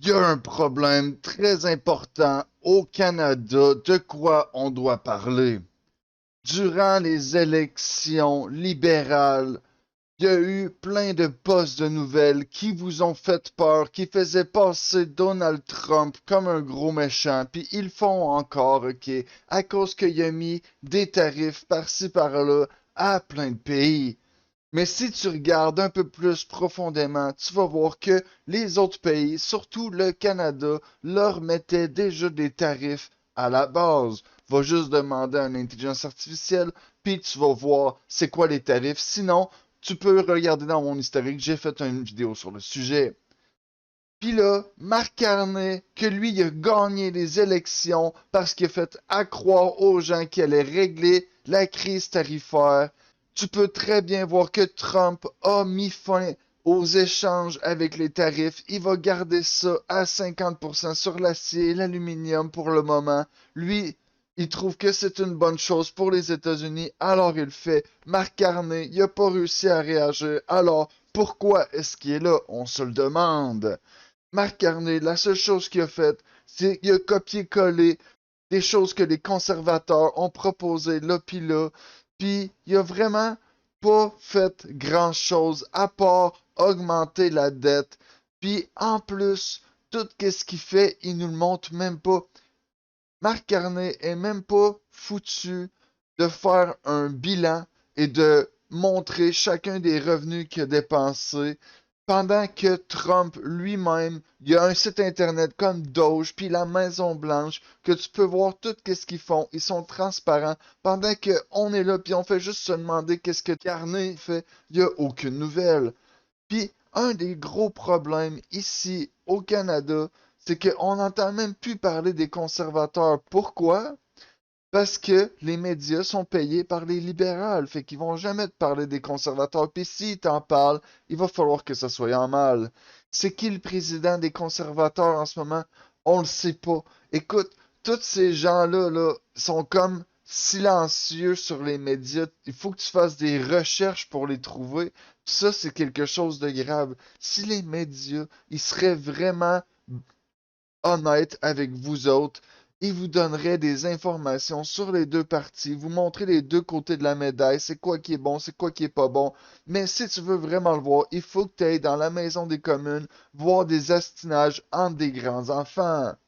Il y a un problème très important au Canada de quoi on doit parler. Durant les élections libérales, il y a eu plein de postes de nouvelles qui vous ont fait peur, qui faisaient passer Donald Trump comme un gros méchant, puis ils le font encore, ok, à cause qu'il a mis des tarifs par-ci par-là à plein de pays. Mais si tu regardes un peu plus profondément, tu vas voir que les autres pays, surtout le Canada, leur mettaient déjà des tarifs à la base. Va juste demander à une intelligence artificielle, puis tu vas voir c'est quoi les tarifs. Sinon, tu peux regarder dans mon historique, j'ai fait une vidéo sur le sujet. Puis là, Marc Carney, que lui, il a gagné les élections parce qu'il a fait accroire aux gens qu'il allait régler la crise tarifaire. Tu peux très bien voir que Trump a mis fin aux échanges avec les tarifs. Il va garder ça à 50% sur l'acier et l'aluminium pour le moment. Lui, il trouve que c'est une bonne chose pour les États-Unis, alors il le fait. Marc Carney, il n'a pas réussi à réagir. Alors, pourquoi est-ce qu'il est là? On se le demande. Marc Carney, la seule chose qu'il a faite, c'est qu'il a copié-collé des choses que les conservateurs ont proposées là pis là, puis il a vraiment pas fait grand-chose à part augmenter la dette. Puis en plus, tout ce qu'il fait, il nous le montre même pas. Marc Carney est même pas foutu de faire un bilan et de montrer chacun des revenus qu'il a dépensés. Pendant que Trump lui-même, il y a un site internet comme Doge, puis la Maison Blanche, que tu peux voir tout ce qu'ils font. Ils sont transparents. Pendant que on est là, puis on fait juste se demander qu'est-ce que Carney fait, il n'y a aucune nouvelle. Puis, un des gros problèmes ici au Canada, c'est qu'on n'entend même plus parler des conservateurs. Pourquoi? Parce que les médias sont payés par les libérales. Fait qu'ils vont jamais te parler des conservateurs. Puis s'ils t'en parlent, il va falloir que ça soit en mal. C'est qui le président des conservateurs en ce moment? On le sait pas. Écoute, tous ces gens-là, là, sont comme silencieux sur les médias. Il faut que tu fasses des recherches pour les trouver. Ça, c'est quelque chose de grave. Si les médias, ils seraient vraiment honnête avec vous autres. Il vous donnerait des informations sur les deux parties, vous montrer les deux côtés de la médaille, c'est quoi qui est bon, c'est quoi qui est pas bon. Mais si tu veux vraiment le voir, il faut que tu ailles dans la maison des communes voir des astinages entre des grands enfants.